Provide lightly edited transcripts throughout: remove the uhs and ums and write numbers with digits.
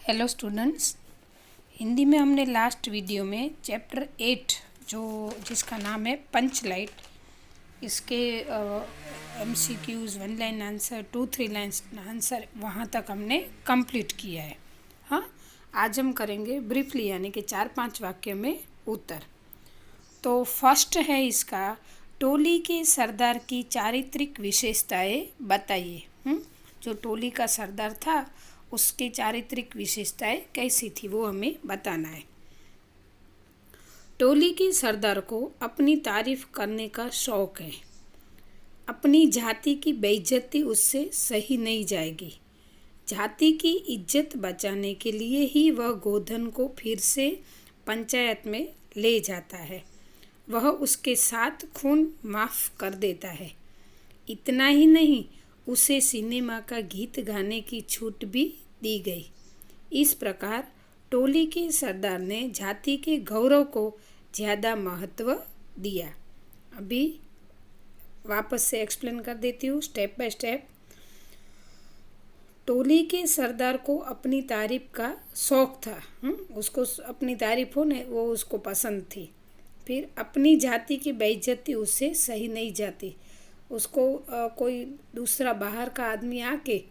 Hello students. Hindi में हमने last video में चैप्टर 8 जिसका नाम है पंच लाइट, इसके MCQs 1 line answer 2-3 lines answer वहाँ तक हमने कंप्लीट किया है। हाँ, आज हम करेंगे ब्रीफली, यानी कि 4-5 वाक्य में उत्तर। तो फर्स्ट है इसका, टोली के सरदार की चारित्रिक विशेषताएं बताइए। जो टोली का सरदार था उसकी चारित्रिक विशेषताएं कैसी थी वो हमें बताना है। टोली के सरदार को अपनी तारीफ करने का शौक है। अपनी जाति की बेइज्जती उससे सही नहीं जाएगी। जाति की इज्जत बचाने के लिए ही वह गोधन को फिर से पंचायत में ले जाता है। वह उसके साथ खून माफ़ कर देता है। इतना ही नहीं, उसे सिनेमा का गीत गाने की छूट भी दी गई। इस प्रकार टोली के सरदार ने जाति के गौरव को ज़्यादा महत्व दिया। अभी वापस से एक्सप्लेन कर देती हूँ स्टेप बाय स्टेप। टोली के सरदार को अपनी तारीफ का शौक था। उसको अपनी तारीफ हो न, वो उसको पसंद थी। फिर अपनी जाति की बेइज्जती उससे सही नहीं जाती। उसको कोई दूसरा बाहर का आदमी आके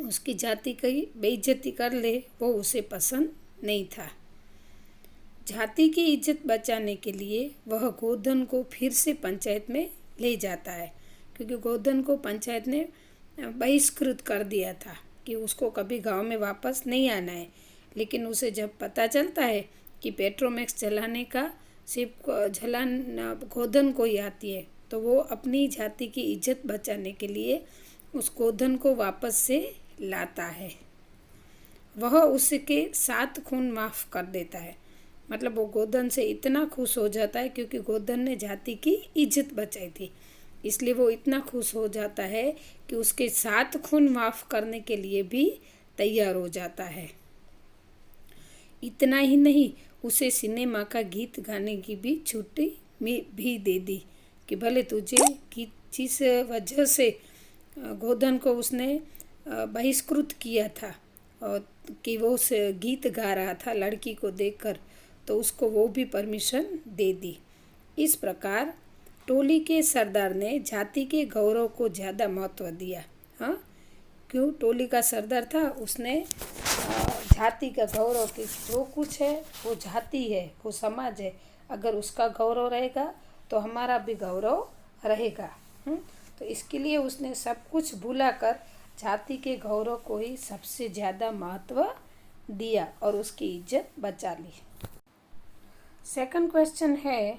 उसकी जाति की बेइज्जती कर ले, वो उसे पसंद नहीं था। जाति की इज्जत बचाने के लिए वह गोधन को फिर से पंचायत में ले जाता है, क्योंकि गोधन को पंचायत ने बहिष्कृत कर दिया था कि उसको कभी गांव में वापस नहीं आना है। लेकिन उसे जब पता चलता है कि पेट्रोमैक्स चलाने का सिर्फ झलान गोधन को ही आती है, तो वो अपनी जाति की इज्जत बचाने के लिए उस गोधन को वापस से लाता है। वह उसके साथ खून माफ़ कर देता है। मतलब वो गोधन से इतना खुश हो जाता है, क्योंकि गोधन ने जाति की इज्जत बचाई थी, इसलिए वो इतना खुश हो जाता है कि उसके साथ खून माफ़ करने के लिए भी तैयार हो जाता है। इतना ही नहीं, उसे सिनेमा का गीत गाने की भी छुट्टी भी दे दी कि भले तुझे गीत, जिस वजह से गोधन को उसने बहिष्कृत किया था और कि वो गीत गा रहा था लड़की को देखकर, तो उसको वो भी परमिशन दे दी। इस प्रकार टोली के सरदार ने जाति के गौरव को ज़्यादा महत्व दिया। हाँ, क्यों? टोली का सरदार था, उसने जाति का गौरव की जो कुछ है वो जाति है, वो समाज है, अगर उसका गौरव रहेगा तो हमारा भी गौरव रहेगा। तो इसके लिए उसने सब कुछ भुलाकर जाति के गौरव को ही सबसे ज़्यादा महत्व दिया और उसकी इज्जत बचा ली। सेकंड क्वेश्चन है,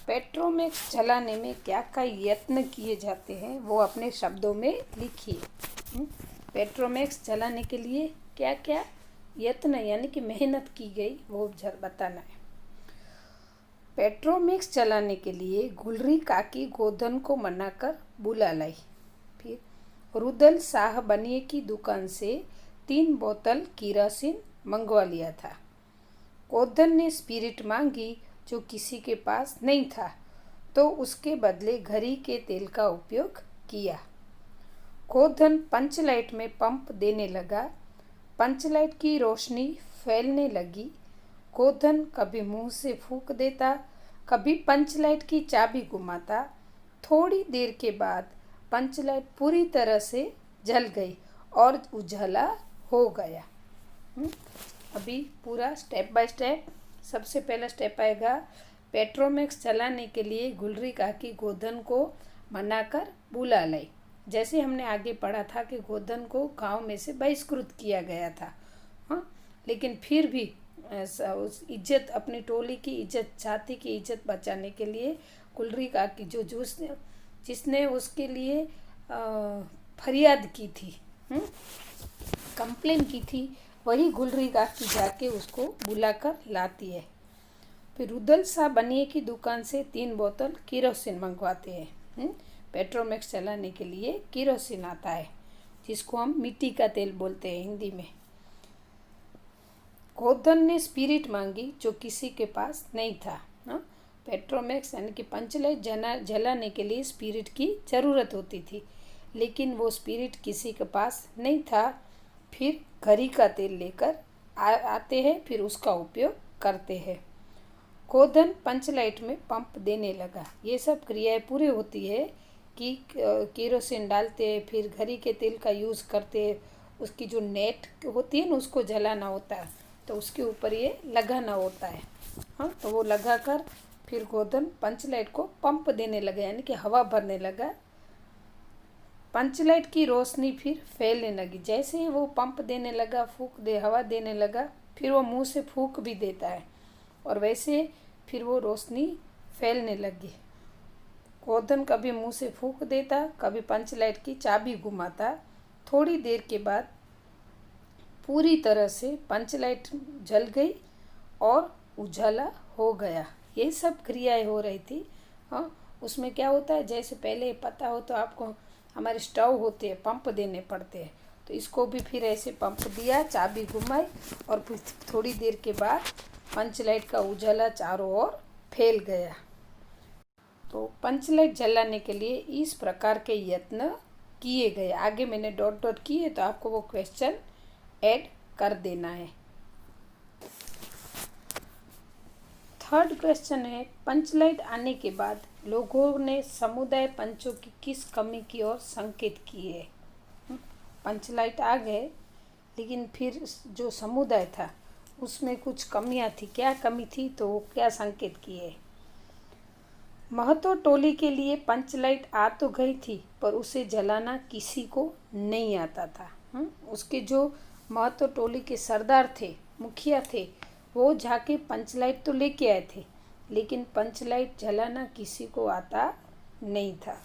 पेट्रोमैक्स चलाने में क्या क्या यत्न किए जाते हैं वो अपने शब्दों में लिखिए। पेट्रोमैक्स चलाने के लिए क्या क्या यत्न यानी कि मेहनत की गई वो बताना है। पेट्रोमैक्स चलाने के लिए गुलरी काकी गोधन को मनाकर बुला लाई। फिर रुदल शाह बनिए की दुकान से 3 बोतल केरोसिन मंगवा लिया था। गोधन ने स्पिरिट मांगी जो किसी के पास नहीं था, तो उसके बदले घड़ी के तेल का उपयोग किया। गोधन पंचलाइट में पंप देने लगा। पंचलाइट की रोशनी फैलने लगी। गोधन कभी मुंह से फूंक देता, कभी पंचलाइट की चाबी घुमाता। थोड़ी देर के बाद पंचलाइट पूरी तरह से जल गई और उजाला हो गया। अभी पूरा स्टेप बाय स्टेप। सबसे पहला स्टेप आएगा, पेट्रोमैक्स चलाने के लिए गुलरी काकी गोधन को मनाकर बुला लाई। जैसे हमने आगे पढ़ा था कि गोधन को गांव में से बहिष्कृत किया गया था। हाँ, लेकिन फिर भी उस इज्जत, अपनी टोली की इज्जत, जाति की इज्जत बचाने के लिए गुलरी काकी जिसने उसके लिए फरियाद की थी, कंप्लेन की थी, वही गुलरी काकी जाके उसको बुलाकर लाती है। फिर रुदल शाह बनिए की दुकान से 3 बोतल केरोसिन मंगवाते हैं। पेट्रोमैक्स चलाने के लिए केरोसिन आता है, जिसको हम मिट्टी का तेल बोलते हैं हिंदी में। गोधन ने स्पिरिट मांगी जो किसी के पास नहीं था। पेट्रोमैक्स यानी कि पंचलाइट जलाने के लिए स्पिरिट की ज़रूरत होती थी, लेकिन वो स्पिरिट किसी के पास नहीं था। फिर घड़ी का तेल लेकर आते हैं, फिर उसका उपयोग करते हैं। गोधन पंचलाइट में पंप देने लगा। ये सब क्रियाएं पूरी होती है कि केरोसिन डालते हैं, फिर घड़ी के तेल का यूज़ करते हैं, उसकी जो नेट होती है ना उसको जलाना होता है, तो उसके ऊपर ये लगाना होता है। हाँ, तो वो लगाकर फिर गोधन पंचलाइट को पंप देने लगा, यानी कि हवा भरने लगा। पंचलाइट की रोशनी फिर फैलने लगी। जैसे ही वो पंप देने लगा, हवा देने लगा, फिर वो मुंह से फूंक भी देता है और वैसे फिर वो रोशनी फैलने लगी। गोधन कभी मुंह से फूंक देता, कभी पंचलाइट की चाबी घुमाता। थोड़ी देर के बाद पूरी तरह से पंचलाइट जल गई और उजाला हो गया। ये सब क्रियाएं हो रही थी। हाँ, उसमें क्या होता है, जैसे पहले पता हो तो आपको, हमारे स्टोव होते हैं, पंप देने पड़ते हैं, तो इसको भी फिर ऐसे पंप दिया, चाबी घुमाई और फिर थोड़ी देर के बाद पंचलाइट का उजाला चारों ओर फैल गया। तो पंचलाइट जलाने के लिए इस प्रकार के यत्न किए गए। आगे मैंने डॉट डॉट किए, तो आपको वो क्वेश्चन ऐड कर देना है। थर्ड क्वेश्चन है, पंचलाइट आने के बाद लोगों ने समुदाय पंचों की किस कमी की ओर संकेत किए। पंचलाइट आ गए, लेकिन फिर जो समुदाय था उसमें कुछ कमियां थी। क्या कमी थी, तो वो क्या संकेत किए। महतो टोली के लिए पंचलाइट आ तो गई थी, पर उसे जलाना किसी को नहीं आता था। उसके जो महतो टोली के सरदार थे, मुखिया थे, वो जाके पंचलाइट तो लेके आए थे, लेकिन पंचलाइट जलाना किसी को आता नहीं था।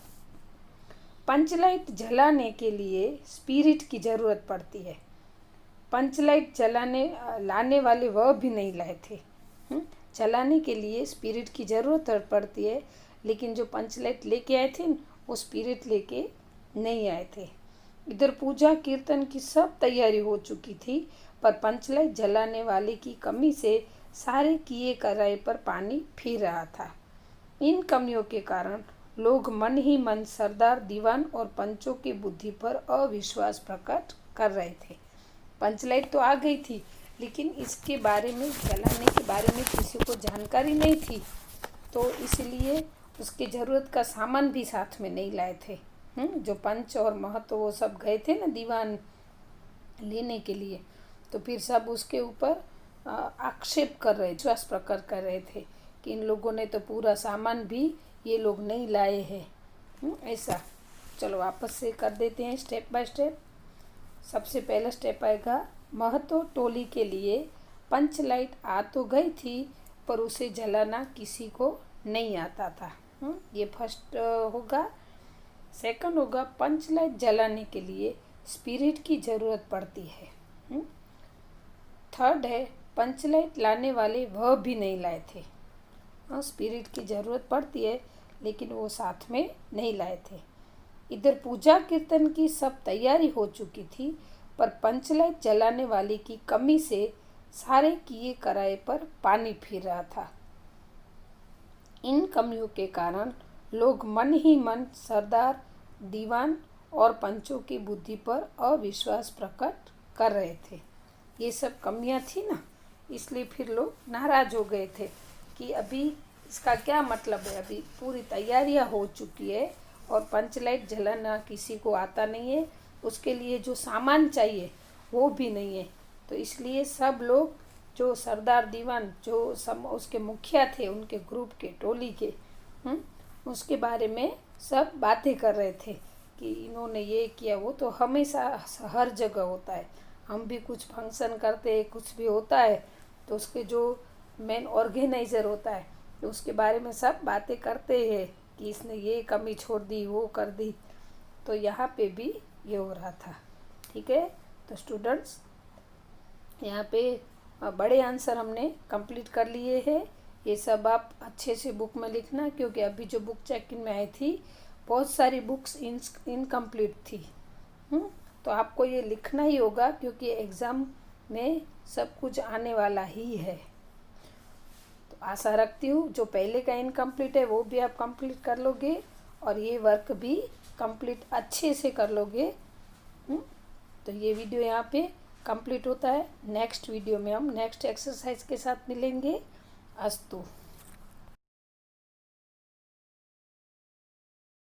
पंचलाइट जलाने के लिए स्पिरिट की ज़रूरत पड़ती है। पंचलाइट लाने वाले वह भी नहीं लाए थे। जलाने के लिए स्पिरिट की ज़रूरत पड़ती है, लेकिन जो पंचलाइट लेके आए थे वो स्पिरिट लेके नहीं आए थे। इधर पूजा कीर्तन की सब तैयारी हो चुकी थी, पर पंचलाइट जलाने वाले की कमी से सारे किए कराए पर पानी फिर रहा था। इन कमियों के कारण लोग मन ही मन सरदार, दीवान और पंचों की बुद्धि पर अविश्वास प्रकट कर रहे थे। पंचलाइट तो आ गई थी, लेकिन इसके बारे में, जलाने के बारे में किसी को जानकारी नहीं थी, तो इसलिए उसके ज़रूरत का सामान भी साथ में नहीं लाए थे। जो पंच और महतो वो सब गए थे ना दीवान लेने के लिए, तो फिर सब उसके ऊपर आक्षेप कर रहे, विश्वास प्रकट कर रहे थे कि इन लोगों ने तो पूरा सामान भी ये लोग नहीं लाए हैं। ऐसा चलो वापस से कर देते हैं स्टेप बाय स्टेप। सबसे पहला स्टेप आएगा, महतो टोली के लिए पंचलाइट आ तो गई थी, पर उसे जलाना किसी को नहीं आता था। ये फर्स्ट होगा। सेकंड होगा, पंचलाइट जलाने के लिए स्पिरिट की ज़रूरत पड़ती है। थर्ड है, पंचलाइट लाने वाले वह भी नहीं लाए थे। स्पिरिट की ज़रूरत पड़ती है, लेकिन वो साथ में नहीं लाए थे। इधर पूजा कीर्तन की सब तैयारी हो चुकी थी, पर पंचलाइट जलाने वाले की कमी से सारे किए कराए पर पानी फिर रहा था। इन कमियों के कारण लोग मन ही मन सरदार, दीवान और पंचों की बुद्धि पर अविश्वास प्रकट कर रहे थे। ये सब कमियां थी ना, इसलिए फिर लोग नाराज हो गए थे कि अभी इसका क्या मतलब है। अभी पूरी तैयारियां हो चुकी है और पंचलाइट जलाना किसी को आता नहीं है, उसके लिए जो सामान चाहिए वो भी नहीं है। तो इसलिए सब लोग, जो सरदार, दीवान, जो उसके मुखिया थे, उनके ग्रुप के, टोली के, उसके बारे में सब बातें कर रहे थे कि इन्होंने ये किया। वो तो हमेशा हर जगह होता है। हम भी कुछ फंक्शन करते हैं, कुछ भी होता है, तो उसके जो मेन ऑर्गेनाइज़र होता है, तो उसके बारे में सब बातें करते हैं कि इसने ये कमी छोड़ दी, वो कर दी। तो यहाँ पे भी ये हो रहा था। ठीक है, तो स्टूडेंट्स, यहाँ पे बड़े आंसर हमने कंप्लीट कर लिए हैं। ये सब आप अच्छे से बुक में लिखना, क्योंकि अभी जो बुक चेक-इन में आई थी, बहुत सारी बुक्स इनकम्प्लीट थी। तो आपको ये लिखना ही होगा, क्योंकि एग्ज़ाम में सब कुछ आने वाला ही है। तो आशा रखती हूँ जो पहले का इनकम्प्लीट है वो भी आप कंप्लीट कर लोगे, और ये वर्क भी कंप्लीट अच्छे से कर लोगे। तो ये वीडियो यहाँ पे कंप्लीट होता है। नेक्स्ट वीडियो में हम नेक्स्ट एक्सरसाइज के साथ मिलेंगे। अस्तु।